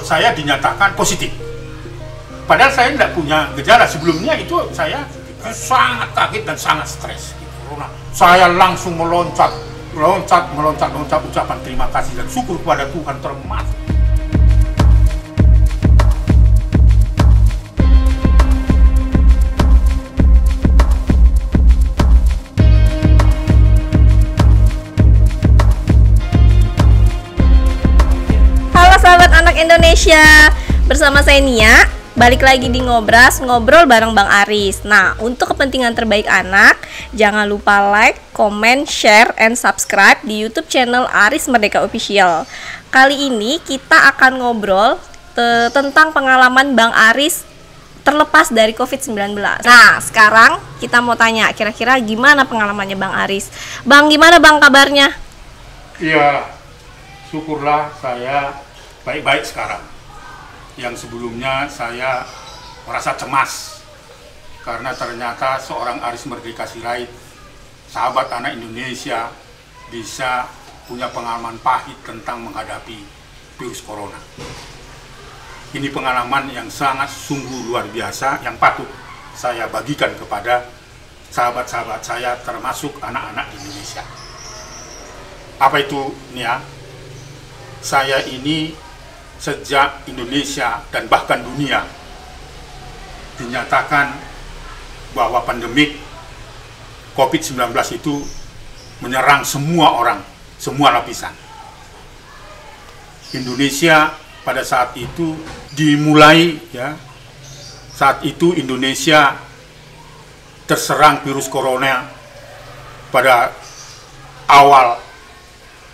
saya dinyatakan positif. Padahal saya tidak punya gejala. Sebelumnya itu saya sangat kaget dan sangat stres. Saya langsung meloncat ucapan terima kasih dan syukur kepada Tuhan termasuk. Halo sahabat anak Indonesia, bersama saya Nia. Balik lagi di Ngobras, ngobrol bareng Bang Aris. Nah, untuk kepentingan terbaik anak, jangan lupa like, comment, share, and subscribe di YouTube channel Aris Merdeka Official. Kali ini kita akan ngobrol tentang pengalaman Bang Aris terlepas dari COVID-19. Nah, sekarang kita mau tanya, kira-kira gimana pengalamannya Bang Aris? Bang, gimana Bang kabarnya? Iya, syukurlah saya baik-baik sekarang. Yang sebelumnya saya merasa cemas karena ternyata seorang Aris Merdeka Sirait, sahabat anak Indonesia, bisa punya pengalaman pahit tentang menghadapi virus corona. Ini pengalaman yang sangat sungguh luar biasa yang patut saya bagikan kepada sahabat-sahabat saya termasuk anak-anak Indonesia. Apa itu, Nia? Saya ini sejak Indonesia dan bahkan dunia dinyatakan bahwa pandemik COVID-19 itu menyerang semua orang, semua lapisan. Indonesia pada saat itu dimulai, ya, saat itu Indonesia terserang virus corona pada awal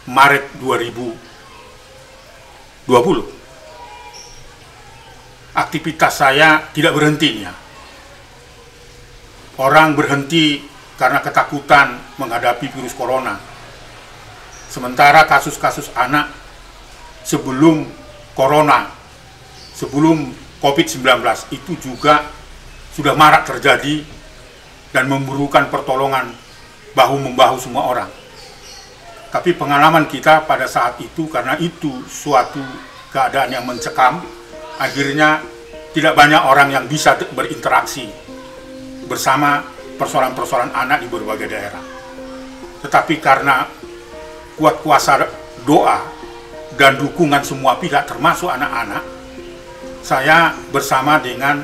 Maret 2020. Aktivitas saya tidak berhenti, ya. Orang berhenti karena ketakutan menghadapi virus corona. Sementara kasus-kasus anak sebelum corona, sebelum COVID-19 itu juga sudah marak terjadi dan memerlukan pertolongan bahu-membahu semua orang. Tapi pengalaman kita pada saat itu, karena itu suatu keadaan yang mencekam, akhirnya tidak banyak orang yang bisa berinteraksi bersama persoalan-persoalan anak di berbagai daerah. Tetapi karena kuat kuasa doa dan dukungan semua pihak termasuk anak-anak, saya bersama dengan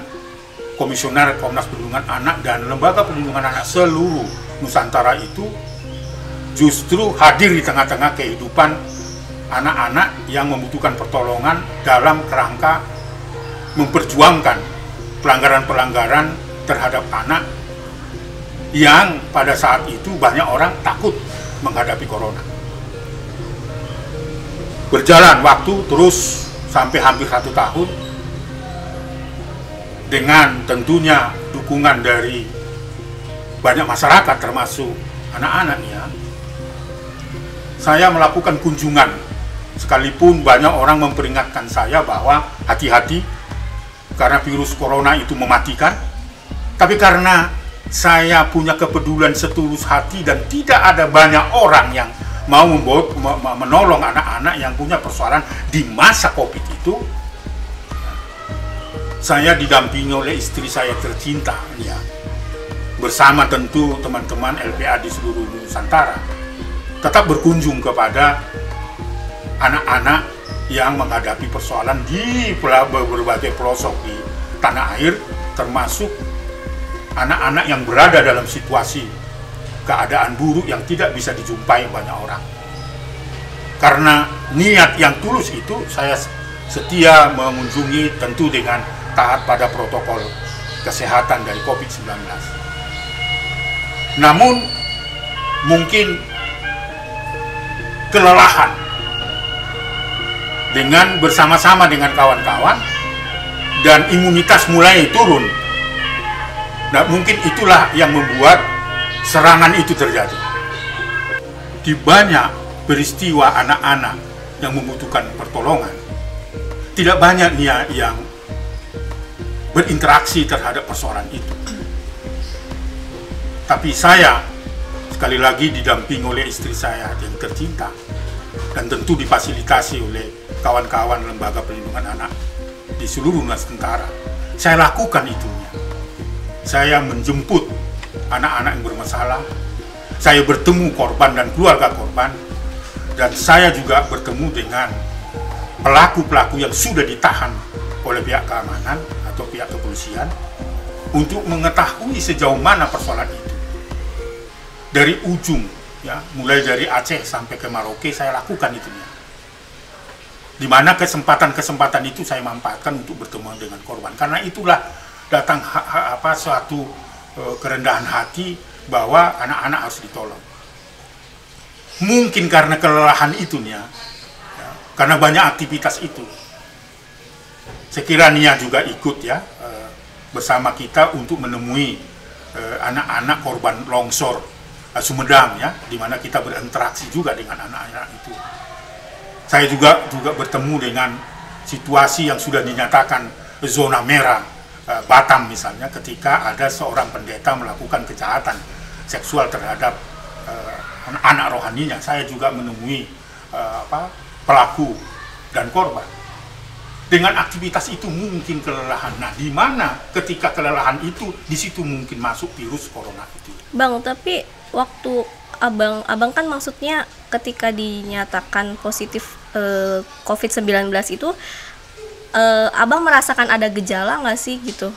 Komisioner Komnas Perlindungan Anak dan Lembaga Perlindungan Anak seluruh Nusantara itu justru hadir di tengah-tengah kehidupan anak-anak yang membutuhkan pertolongan dalam kerangka memperjuangkan pelanggaran-pelanggaran terhadap anak yang pada saat itu banyak orang takut menghadapi corona. Berjalan waktu terus sampai hampir 1 tahun dengan tentunya dukungan dari banyak masyarakat termasuk anak-anaknya. Saya melakukan kunjungan sekalipun banyak orang memperingatkan saya bahwa hati-hati karena virus corona itu mematikan. Tapi karena saya punya kepedulian setulus hati dan tidak ada banyak orang yang mau menolong anak-anak yang punya persoalan di masa COVID itu, saya didampingi oleh istri saya tercinta, ya, bersama tentu teman-teman LPA di seluruh Nusantara, tetap berkunjung kepada anak-anak yang menghadapi persoalan di berbagai pelosok di tanah air, termasuk anak-anak yang berada dalam situasi keadaan buruk yang tidak bisa dijumpai banyak orang. Karena niat yang tulus itu, saya setia mengunjungi tentu dengan taat pada protokol kesehatan dari COVID-19. Namun mungkin kelelahan dengan bersama-sama dengan kawan-kawan dan imunitas mulai turun. Nah, mungkin itulah yang membuat serangan itu terjadi. Di banyak peristiwa anak-anak yang membutuhkan pertolongan, tidak banyak yang berinteraksi terhadap persoalan itu. Tapi saya sekali lagi didampingi oleh istri saya yang tercinta dan tentu difasilitasi oleh kawan-kawan lembaga perlindungan anak di seluruh Nusantara. Saya lakukan itunya. Saya menjemput anak-anak yang bermasalah. Saya bertemu korban dan keluarga korban. Dan saya juga bertemu dengan pelaku-pelaku yang sudah ditahan oleh pihak keamanan atau pihak kepolisian untuk mengetahui sejauh mana persoalan itu. Dari ujung, ya, mulai dari Aceh sampai ke Merauke, saya lakukan itunya. Di mana kesempatan-kesempatan itu saya manfaatkan untuk bertemu dengan korban. Karena itulah datang suatu kerendahan hati bahwa anak-anak harus ditolong. Mungkin karena kelelahan itunya, ya, karena banyak aktivitas itu. Sekiranya Nia juga ikut ya bersama kita untuk menemui anak-anak korban longsor Sumedang ya, di mana kita berinteraksi juga dengan anak-anak itu. Saya juga bertemu dengan situasi yang sudah dinyatakan zona merah Batam misalnya, ketika ada seorang pendeta melakukan kejahatan seksual terhadap anak rohaninya. Saya juga menemui pelaku dan korban. Dengan aktivitas itu mungkin kelelahan. Nah, di mana ketika kelelahan itu, di situ mungkin masuk virus corona itu. Bang, tapi waktu abang kan maksudnya ketika dinyatakan positif COVID-19 itu, abang merasakan ada gejala nggak sih gitu?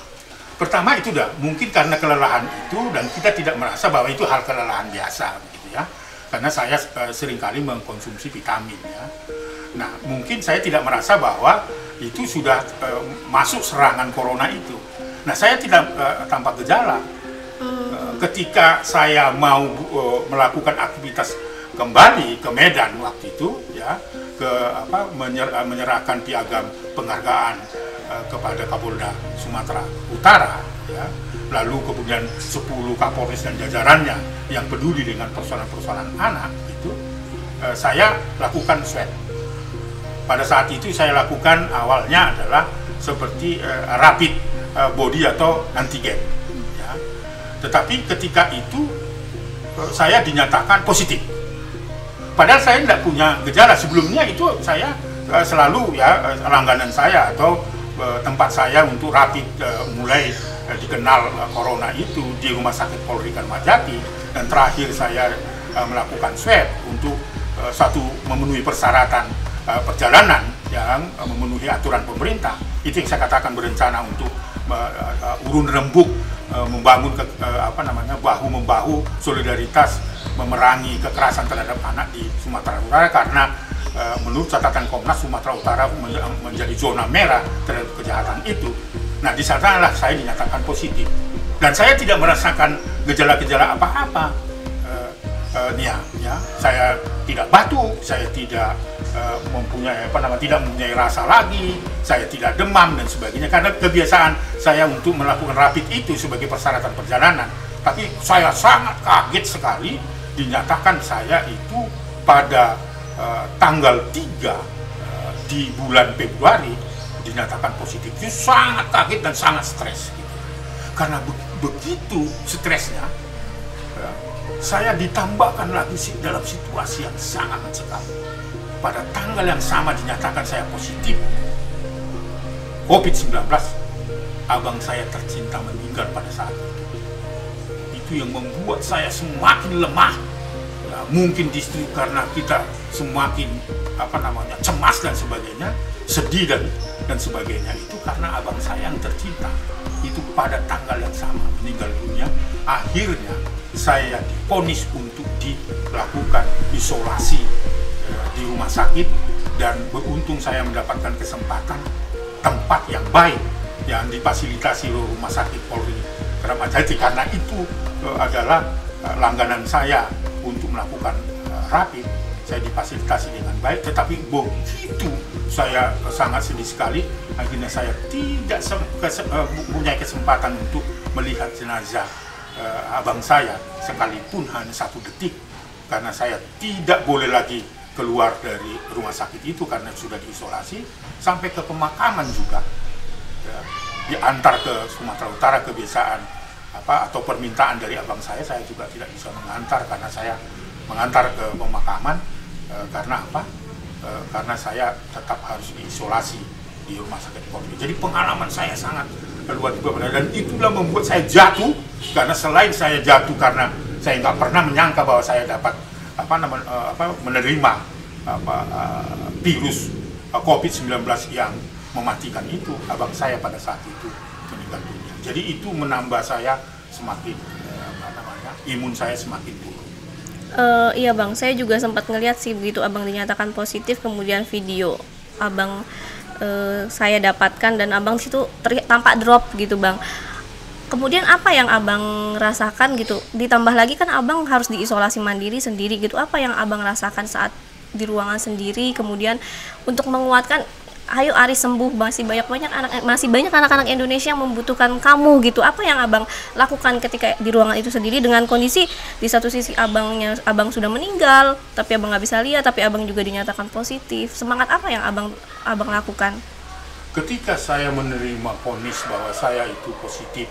Pertama itu mungkin karena kelelahan itu, dan kita tidak merasa bahwa itu hal kelelahan biasa gitu ya. Karena saya seringkali mengkonsumsi vitamin ya. Nah, mungkin saya tidak merasa bahwa itu sudah masuk serangan corona itu. Nah, saya tidak tanpa gejala. Ketika saya mau melakukan aktivitas kembali ke Medan waktu itu, ya, menyerahkan piagam penghargaan kepada Kapolda Sumatera Utara, ya, lalu kemudian 10 Kapolres dan jajarannya yang peduli dengan persoalan-persoalan anak itu, saya lakukan swab. Pada saat itu saya lakukan awalnya adalah seperti rapid body atau antigen. Ya. Tetapi ketika itu saya dinyatakan positif. Padahal saya tidak punya gejala. Sebelumnya itu saya selalu ya langganan saya atau tempat saya untuk rapid mulai dikenal corona itu di Rumah Sakit Polri Kramat Jati, dan terakhir saya melakukan swab untuk memenuhi persyaratan perjalanan yang memenuhi aturan pemerintah. Itu yang saya katakan berencana untuk urun rembuk, membangun bahu-membahu solidaritas memerangi kekerasan terhadap anak di Sumatera Utara, karena menurut catatan Komnas, Sumatera Utara menjadi zona merah terhadap kejahatan itu. Nah, di sanalah saya dinyatakan positif, dan saya tidak merasakan gejala-gejala apa-apa. Ya, saya tidak batuk, saya tidak tidak mempunyai rasa lagi, saya tidak demam dan sebagainya, karena kebiasaan saya untuk melakukan rapid itu sebagai persyaratan perjalanan. Tapi saya sangat kaget sekali dinyatakan saya itu pada tanggal 3 di bulan Februari dinyatakan positif. Itu sangat kaget dan sangat stres gitu. Karena begitu stresnya, saya ditambahkan lagi dalam situasi yang sangat mencekam. Pada tanggal yang sama dinyatakan saya positif COVID-19, abang saya tercinta meninggal pada saat itu. Itu yang membuat saya semakin lemah. Ya, mungkin justru karena kita semakin cemas dan sebagainya, sedih dan sebagainya, itu karena abang saya yang tercinta itu pada tanggal yang sama meninggal dunia. Akhirnya saya divonis untuk dilakukan isolasi di rumah sakit, dan beruntung saya mendapatkan kesempatan tempat yang baik yang difasilitasi oleh Rumah Sakit Polri Kramat Jati, karena itu adalah langganan saya untuk melakukan rapid. Saya difasilitasi dengan baik, tetapi begitu saya sangat sedih sekali, akhirnya saya tidak punya kesempatan untuk melihat jenazah abang saya sekalipun hanya 1 detik, karena saya tidak boleh lagi keluar dari rumah sakit itu karena sudah diisolasi. Sampai ke pemakaman juga ya, diantar ke Sumatera Utara, kebiasaan atau permintaan dari abang saya juga tidak bisa mengantar, karena saya mengantar ke pemakaman karena karena saya tetap harus diisolasi di rumah sakit COVID. Jadi pengalaman saya sangat luar biasa, dan itulah membuat saya jatuh. Karena selain saya jatuh karena saya nggak pernah menyangka bahwa saya dapat menerima virus COVID-19 yang mematikan itu, abang saya pada saat itu meninggal dunia. Jadi itu menambah saya semakin imun saya semakin turun. Iya bang, saya juga sempat ngeliat sih begitu abang dinyatakan positif, kemudian video abang saya dapatkan dan abang situ tampak drop gitu bang. Kemudian apa yang abang rasakan gitu? Ditambah lagi kan abang harus diisolasi mandiri sendiri gitu. Apa yang abang rasakan saat di ruangan sendiri? Kemudian untuk menguatkan, ayo Aris sembuh, masih banyak anak-anak Indonesia yang membutuhkan kamu gitu. Apa yang abang lakukan ketika di ruangan itu sendiri dengan kondisi di satu sisi abang sudah meninggal, tapi abang nggak bisa lihat, tapi abang juga dinyatakan positif. Semangat apa yang abang lakukan? Ketika saya menerima vonis bahwa saya itu positif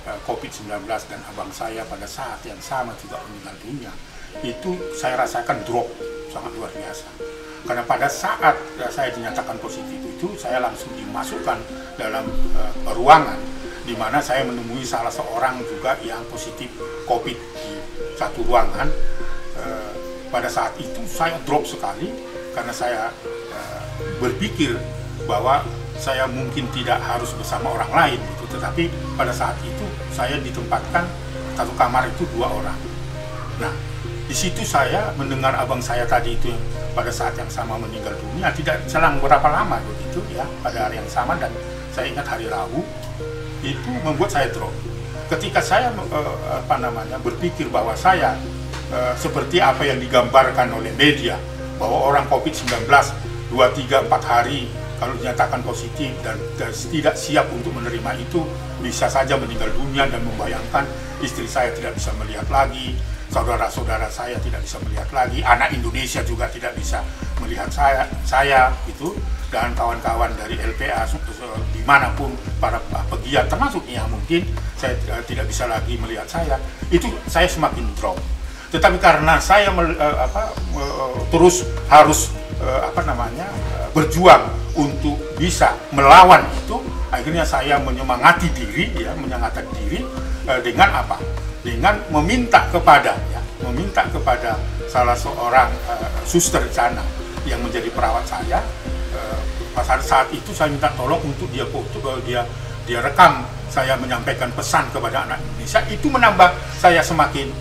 COVID-19 dan abang saya pada saat yang sama juga meninggal dunia, itu saya rasakan drop sangat luar biasa. Karena pada saat saya dinyatakan positif itu, saya langsung dimasukkan dalam ruangan di mana saya menemui salah seorang juga yang positif COVID di satu ruangan. Pada saat itu saya drop sekali karena saya berpikir bahwa saya mungkin tidak harus bersama orang lain gitu. Tetapi pada saat itu saya ditempatkan satu kamar itu 2 orang. Nah, di situ saya mendengar abang saya tadi itu yang pada saat yang sama meninggal dunia, tidak selang berapa lama begitu ya, pada hari yang sama, dan saya ingat hari Rabu, itu membuat saya drop. Ketika saya berpikir bahwa saya seperti apa yang digambarkan oleh media, bahwa orang COVID-19 2, 3, 4 hari kalau dinyatakan positif dan tidak siap untuk menerima itu, bisa saja meninggal dunia, dan membayangkan istri saya tidak bisa melihat lagi, saudara-saudara saya tidak bisa melihat lagi, anak Indonesia juga tidak bisa melihat saya gitu, dan kawan-kawan dari LPA dimanapun para pegiat termasuk yang mungkin saya tidak bisa lagi melihat saya, itu saya semakin drop. Tetapi karena saya terus harus berjuang untuk bisa melawan itu, akhirnya saya menyemangati diri dengan apa? Dengan meminta kepada salah seorang suster di sana yang menjadi perawat saya. Pada saat itu saya minta tolong untuk dia foto, dia rekam saya menyampaikan pesan kepada anak Indonesia. Itu menambah saya semakin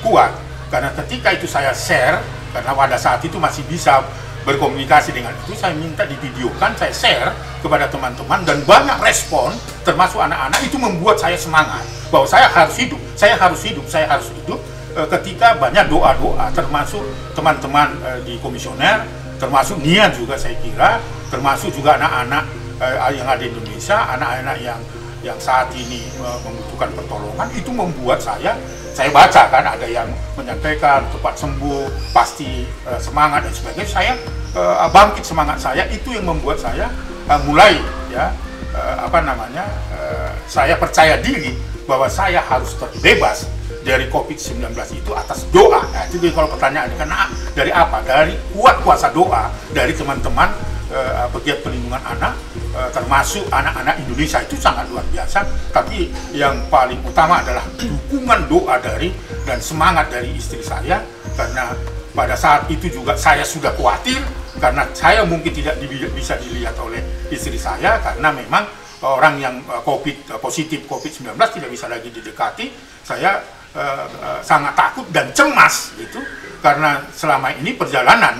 kuat, karena ketika itu saya share, karena pada saat itu masih bisa berkomunikasi dengan itu, saya minta divideokan, saya share kepada teman-teman, dan banyak respon termasuk anak-anak. Itu membuat saya semangat bahwa saya harus hidup. Ketika banyak doa-doa termasuk teman-teman di komisioner, termasuk Nia juga, saya kira termasuk juga anak-anak yang ada di Indonesia, anak-anak yang saat ini membutuhkan pertolongan, itu membuat saya baca kan ada yang menyampaikan cepat sembuh, pasti semangat dan sebagainya. Saya bangkit semangat saya, itu yang membuat saya mulai saya percaya diri bahwa saya harus terbebas dari COVID-19 itu atas doa. Nah, itu kalau pertanyaannya, karena dari apa? Dari kuat kuasa doa dari teman-teman pegiat perlindungan anak, termasuk anak-anak Indonesia, itu sangat luar biasa. Tapi yang paling utama adalah dukungan doa dan semangat dari istri saya, karena pada saat itu juga saya sudah khawatir, karena saya mungkin tidak bisa dilihat oleh istri saya, karena memang orang yang positif COVID-19 tidak bisa lagi didekati. Saya sangat takut dan cemas gitu, karena selama ini perjalanan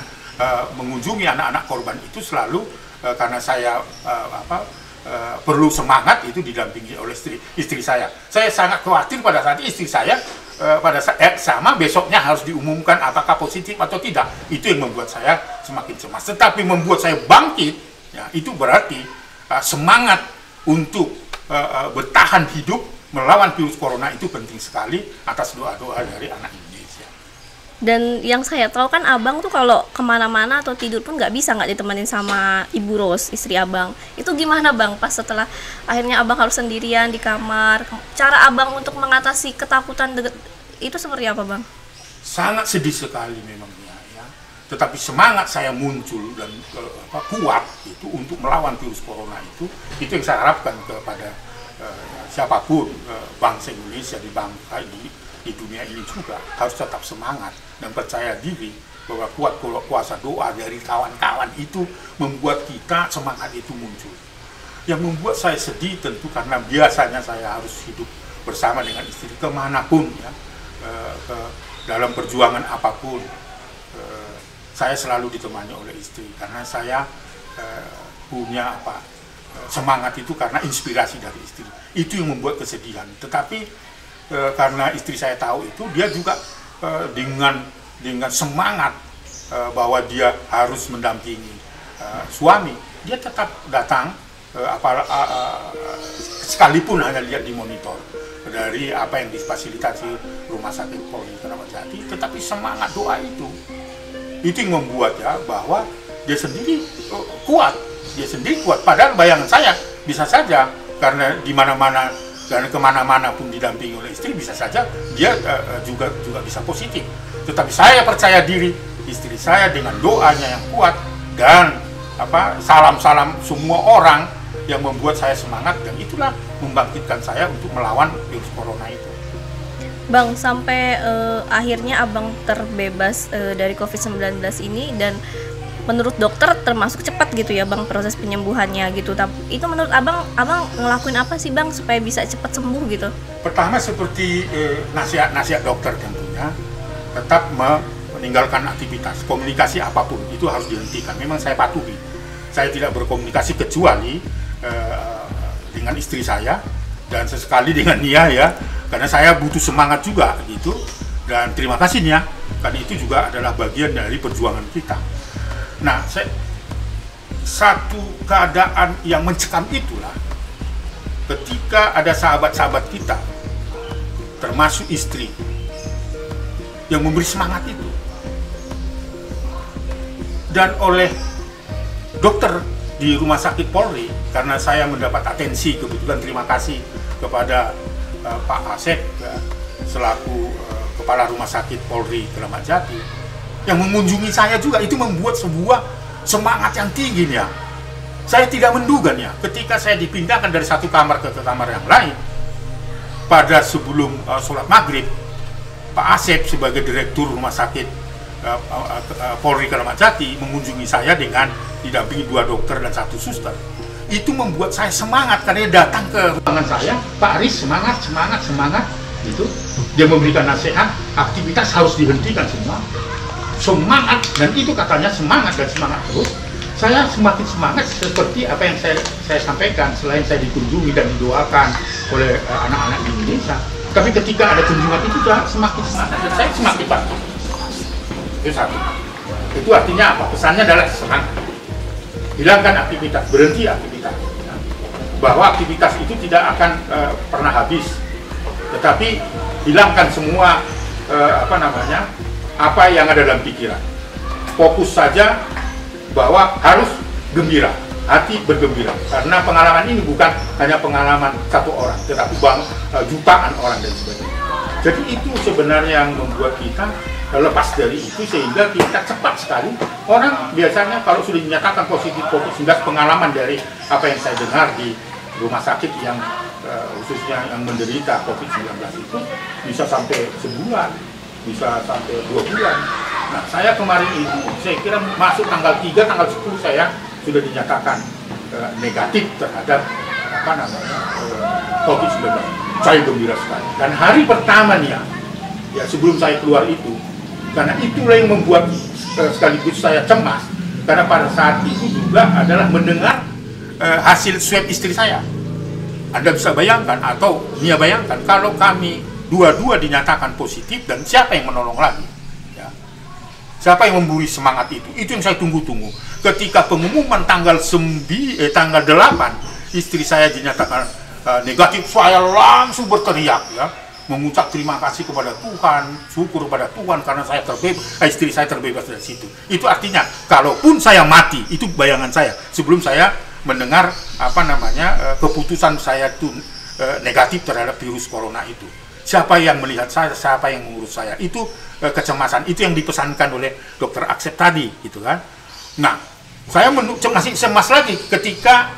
mengunjungi anak-anak korban itu selalu karena saya perlu semangat, itu didampingi oleh istri saya. Saya sangat khawatir pada saat istri saya pada saat sama besoknya harus diumumkan apakah positif atau tidak. Itu yang membuat saya semakin cemas. Tetapi membuat saya bangkit, ya, itu berarti semangat untuk bertahan hidup melawan virus corona itu penting sekali atas doa-doa dari anak Indonesia. Dan yang saya tahu kan abang tuh kalau kemana-mana atau tidur pun nggak ditemenin sama Ibu Ros, istri abang. Itu gimana bang pas setelah akhirnya abang harus sendirian di kamar? Cara abang untuk mengatasi ketakutan itu seperti apa bang? Sangat sedih sekali memang ya. tetapi semangat saya muncul dan kuat itu untuk melawan virus corona itu yang saya harapkan kepada siapapun bangsa Indonesia di dunia ini juga harus tetap semangat dan percaya diri bahwa kuasa doa dari kawan-kawan itu membuat kita semangat itu muncul. Yang membuat saya sedih tentu karena biasanya saya harus hidup bersama dengan istri kemanapun ya, dalam perjuangan apapun. Saya selalu ditemani oleh istri karena saya punya semangat itu karena inspirasi dari istri. Itu yang membuat kesedihan. Tetapi karena istri saya tahu itu, dia juga dengan semangat bahwa dia harus mendampingi suami, dia tetap datang sekalipun hanya lihat di monitor dari apa yang difasilitasi Rumah Sakit Polri Kramat Jati, tetapi semangat doa itu yang membuat ya bahwa dia sendiri kuat, padahal bayangan saya bisa saja karena di mana-mana dan kemana-mana pun didampingi oleh istri bisa saja dia juga bisa positif, tetapi saya percaya diri istri saya dengan doanya yang kuat dan salam-salam semua orang yang membuat saya semangat, dan itulah membangkitkan saya untuk melawan virus corona itu. Bang, sampai akhirnya abang terbebas dari COVID-19 ini, dan menurut dokter termasuk cepat gitu ya bang proses penyembuhannya gitu. Tapi itu menurut abang ngelakuin apa sih bang supaya bisa cepat sembuh gitu? Pertama seperti nasihat dokter tentunya, tetap meninggalkan aktivitas, komunikasi apapun itu harus dihentikan. Memang saya patuhi, saya tidak berkomunikasi kecuali dengan istri saya dan sesekali dengan Nia ya, karena saya butuh semangat juga gitu. Dan terima kasih Nia, karena itu juga adalah bagian dari perjuangan kita. Nah, satu keadaan yang mencekam itulah ketika ada sahabat-sahabat kita, termasuk istri, yang memberi semangat itu. Dan oleh dokter di Rumah Sakit Polri, karena saya mendapat atensi, kebetulan terima kasih kepada Pak Asep ya, selaku Kepala Rumah Sakit Polri Kramat Jati, yang mengunjungi saya juga, itu membuat sebuah semangat yang tinggi ya. Saya tidak menduga ya, ketika saya dipindahkan dari satu kamar ke kamar yang lain, pada sebelum sholat maghrib, Pak Asep sebagai Direktur Rumah Sakit Polri Kramat Jati mengunjungi saya dengan didampingi 2 dokter dan 1 suster. Itu membuat saya semangat karena dia datang ke ruangan saya, Pak Aris semangat gitu. Dia memberikan nasihat, aktivitas harus dihentikan semua. Semangat, dan itu katanya semangat dan semangat terus. Saya semakin semangat seperti apa yang saya sampaikan, selain saya dikunjungi dan didoakan oleh anak-anak di Indonesia. Tapi ketika ada kunjungan itu juga semakin semangat dan saya semakin patuh. Itu satu. Itu artinya apa? Pesannya adalah semangat. Hilangkan aktivitas, berhenti aktivitas. Bahwa aktivitas itu tidak akan pernah habis. Tetapi hilangkan semua apa yang ada dalam pikiran. Fokus saja bahwa harus gembira, hati bergembira. Karena pengalaman ini bukan hanya pengalaman satu orang, tetapi jutaan orang dan sebagainya. Jadi itu sebenarnya yang membuat kita lepas dari itu, sehingga kita cepat sekali. Orang biasanya kalau sudah dinyatakan positif COVID-19, pengalaman dari apa yang saya dengar di rumah sakit yang khususnya yang menderita COVID-19 itu bisa sampai sebulan, bisa sampai 2 bulan. Nah, saya kemarin itu, saya kira masuk tanggal 3, tanggal 10 saya sudah dinyatakan negatif terhadap COVID-19. Saya gembira sekali. Dan hari pertama nih ya sebelum saya keluar itu, karena itulah yang membuat sekaligus saya cemas, karena pada saat itu juga adalah mendengar hasil swab istri saya. Anda bisa bayangkan atau Nia bayangkan kalau kami dua-dua dinyatakan positif, dan siapa yang menolong lagi? Ya. Siapa yang memberi semangat itu? Itu yang saya tunggu-tunggu. Ketika pengumuman tanggal 8, istri saya dinyatakan negatif, saya langsung berteriak ya, mengucap terima kasih kepada Tuhan, syukur kepada Tuhan karena saya istri saya terbebas dari situ. Itu artinya kalaupun saya mati, itu bayangan saya sebelum saya mendengar keputusan saya itu negatif terhadap virus corona itu. Siapa yang melihat saya, siapa yang mengurus saya? Itu kecemasan, itu yang dipesankan oleh Dokter Aksep tadi, gitu kan. Nah, saya masih cemas lagi ketika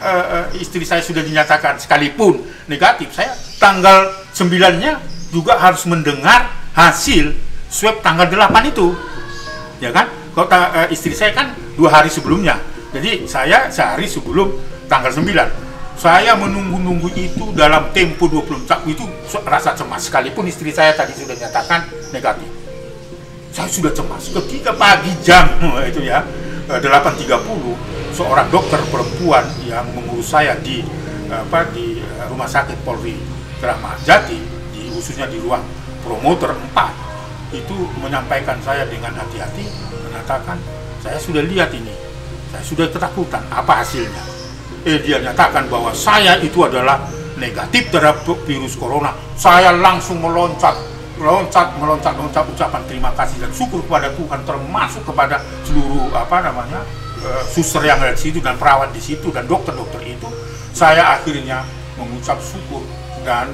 istri saya sudah dinyatakan sekalipun negatif. Saya tanggal 9-nya juga harus mendengar hasil swab tanggal 8 itu, ya kan? Kalau istri saya kan 2 hari sebelumnya, jadi saya sehari sebelum tanggal 9. Saya menunggu-nunggu itu dalam tempo 24 itu rasa cemas, sekalipun istri saya tadi sudah nyatakan negatif. Saya sudah cemas. Ketika pagi jam itu ya 8.30, seorang dokter perempuan yang mengurus saya di Rumah Sakit Polri Kramat Jati, khususnya di ruang promoter 4, itu menyampaikan saya dengan hati-hati, mengatakan, saya sudah lihat ini, saya sudah ketakutan, apa hasilnya? Dia nyatakan bahwa saya itu adalah negatif terhadap virus corona. Saya langsung meloncat ucapan terima kasih dan syukur kepada Tuhan, termasuk kepada seluruh suster yang ada di situ dan perawat di situ dan dokter-dokter itu. Saya akhirnya mengucap syukur dan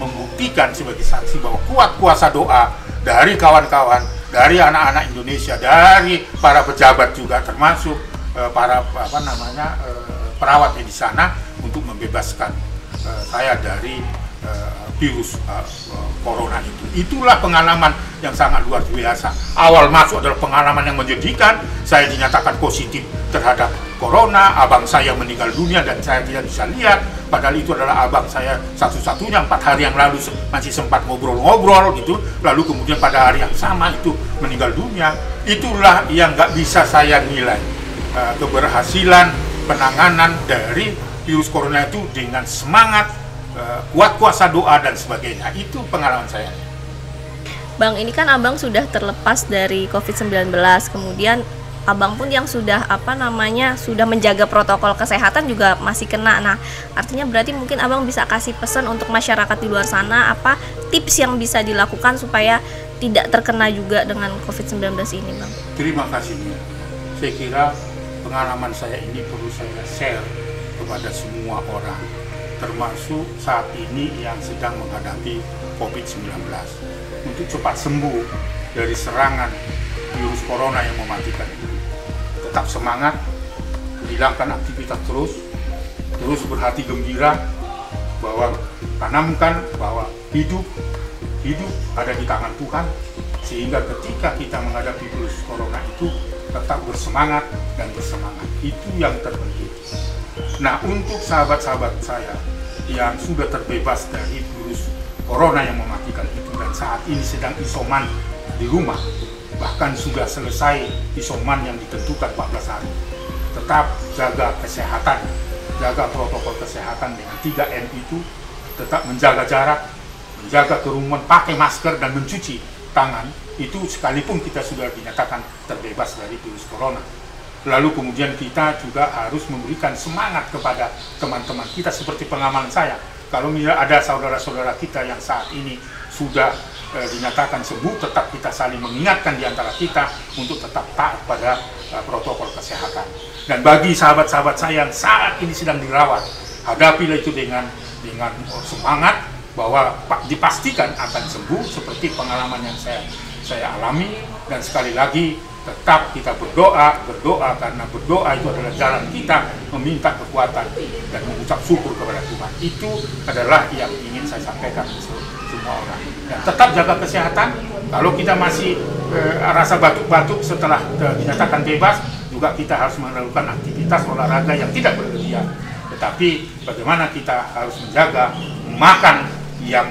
membuktikan sebagai saksi bahwa kuat kuasa doa dari kawan-kawan, dari anak-anak Indonesia, dari para pejabat juga, termasuk para perawat di sana untuk membebaskan saya dari virus corona itu. Itulah pengalaman yang sangat luar biasa. Awal masuk adalah pengalaman yang menyedihkan. Saya dinyatakan positif terhadap corona, abang saya meninggal dunia dan saya tidak bisa lihat. Padahal itu adalah abang saya satu-satunya, 4 hari yang lalu masih sempat ngobrol-ngobrol gitu. Lalu kemudian pada hari yang sama itu meninggal dunia. Itulah yang nggak bisa saya nilai keberhasilan penanganan dari virus corona itu dengan semangat, kuat kuasa doa dan sebagainya. Itu pengalaman saya. Bang, ini kan abang sudah terlepas dari COVID-19, kemudian abang pun yang sudah sudah menjaga protokol kesehatan juga masih kena. Nah, artinya berarti mungkin abang bisa kasih pesan untuk masyarakat di luar sana, apa tips yang bisa dilakukan supaya tidak terkena juga dengan COVID-19 ini, Bang? Terima kasih, Mia. Saya kira pengalaman saya ini perlu saya share kepada semua orang, termasuk saat ini yang sedang menghadapi COVID-19, untuk cepat sembuh dari serangan virus corona yang mematikan ini. Tetap semangat, hilangkan aktivitas terus berhati gembira, bahwa tanamkan bahwa hidup ada di tangan Tuhan, sehingga ketika kita menghadapi virus corona itu tetap bersemangat dan bersemangat. Itu yang terpenting. Nah, untuk sahabat-sahabat saya yang sudah terbebas dari virus corona yang mematikan itu dan saat ini sedang isoman di rumah, bahkan sudah selesai isoman yang ditentukan 14 hari, tetap jaga kesehatan, jaga protokol kesehatan dengan 3M itu, tetap menjaga jarak, menjaga kerumunan, pakai masker dan mencuci tangan. Itu sekalipun kita sudah dinyatakan terbebas dari virus corona. Lalu kemudian kita juga harus memberikan semangat kepada teman-teman kita seperti pengalaman saya. Kalau ada saudara-saudara kita yang saat ini sudah dinyatakan sembuh, tetap kita saling mengingatkan di antara kita untuk tetap taat pada protokol kesehatan. Dan bagi sahabat-sahabat saya yang saat ini sedang dirawat, hadapilah itu dengan semangat bahwa dipastikan akan sembuh seperti pengalaman yang saya alami. Dan sekali lagi tetap kita berdoa karena berdoa itu adalah jalan kita meminta kekuatan dan mengucap syukur kepada Tuhan. Itu adalah yang ingin saya sampaikan ke semua orang. Dan tetap jaga kesehatan. Kalau kita masih rasa batuk-batuk setelah dinyatakan bebas, juga kita harus melakukan aktivitas olahraga yang tidak berlebihan. Tetapi bagaimana kita harus menjaga makan yang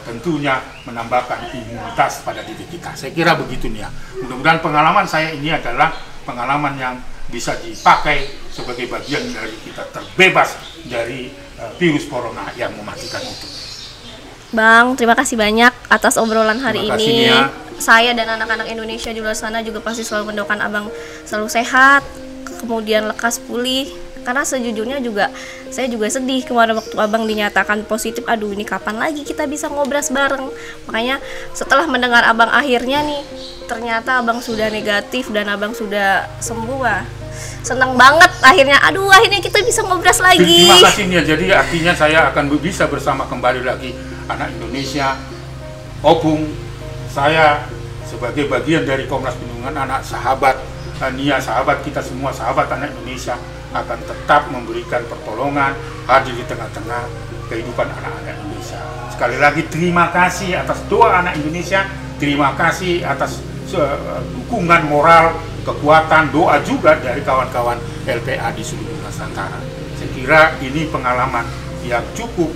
tentunya menambahkan imunitas pada diri kita. Saya kira begitu nih ya. Mudah-mudahan pengalaman saya ini adalah pengalaman yang bisa dipakai sebagai bagian dari kita terbebas dari virus corona yang mematikan itu. Bang, terima kasih banyak atas obrolan hari Terima kasih, ini. Nia. Saya dan anak-anak Indonesia di luar sana juga pasti selalu mendoakan abang selalu sehat, kemudian lekas pulih. Karena sejujurnya juga saya juga sedih kemarin waktu abang dinyatakan positif. Aduh, ini kapan lagi kita bisa ngobras bareng. Makanya setelah mendengar abang akhirnya nih, ternyata abang sudah negatif dan abang sudah sembuh. Wah, senang banget akhirnya. Akhirnya kita bisa ngobras lagi. Terima kasih Nia. Jadi artinya saya akan bisa bersama kembali lagi anak Indonesia. Opung, saya sebagai bagian dari Komnas Perlindungan Anak, sahabat Nia, sahabat kita semua, sahabat anak Indonesia, akan tetap memberikan pertolongan, hadir di tengah-tengah kehidupan anak-anak Indonesia. Sekali lagi terima kasih atas doa anak Indonesia, terima kasih atas dukungan moral, kekuatan, doa juga dari kawan-kawan LPA di seluruh Nusantara. Saya kira ini pengalaman yang cukup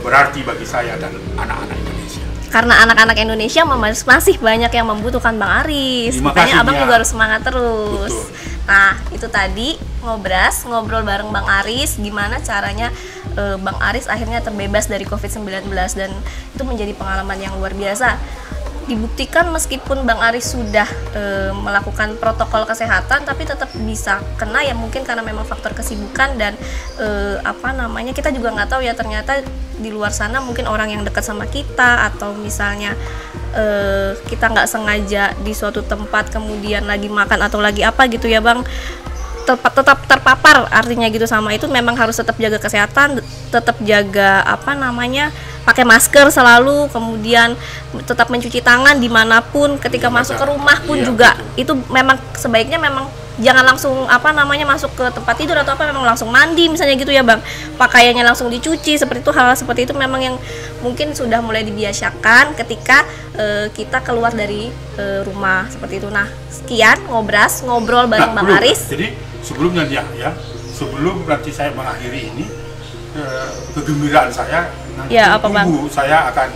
berarti bagi saya dan anak-anak Indonesia. Karena anak-anak Indonesia masih banyak yang membutuhkan Bang Aris. Makanya Abang juga harus semangat terus. Betul. Nah, itu tadi ngobrol bareng Bang Aris, gimana caranya Bang Aris akhirnya terbebas dari COVID-19, dan itu menjadi pengalaman yang luar biasa. Dibuktikan meskipun Bang Aris sudah melakukan protokol kesehatan, tapi tetap bisa kena ya, mungkin karena memang faktor kesibukan dan kita juga nggak tahu ya, ternyata di luar sana mungkin orang yang dekat sama kita, atau misalnya kita nggak sengaja di suatu tempat kemudian lagi makan atau lagi apa gitu ya Bang, tetap terpapar artinya gitu. Sama itu memang harus tetap jaga kesehatan, tetap jaga pakai masker selalu, kemudian tetap mencuci tangan dimanapun, ketika masuk ke rumah pun juga betul. Itu memang sebaiknya memang jangan langsung masuk ke tempat tidur atau memang langsung mandi misalnya gitu ya Bang, pakaiannya langsung dicuci seperti itu. Hal seperti itu memang yang mungkin sudah mulai dibiasakan ketika kita keluar dari rumah seperti itu. Nah, sekian ngobrol bareng Bang Aris. Jadi sebelumnya sebelum nanti saya mengakhiri ini, kegembiraan saya nanti tunggu saya akan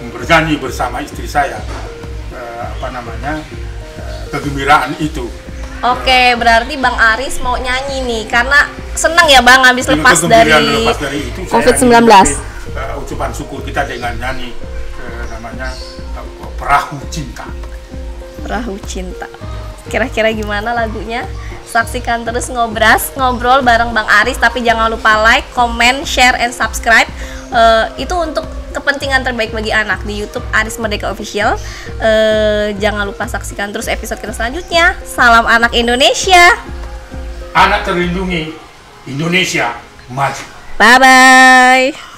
bernyanyi bersama istri saya, kegembiraan itu. Oke, berarti Bang Aris mau nyanyi nih karena senang ya Bang habis lepas dari COVID-19. Ucapan syukur kita dengan nyanyi Perahu Cinta. Perahu Cinta. Kira-kira gimana lagunya? Saksikan terus ngobrol bareng Bang Aris, tapi jangan lupa like, comment, share, and subscribe. Itu untuk kepentingan terbaik bagi anak di YouTube Aris Merdeka Official. Jangan lupa saksikan terus episode kita selanjutnya. Salam anak Indonesia. Anak terlindungi, Indonesia maju. Bye bye.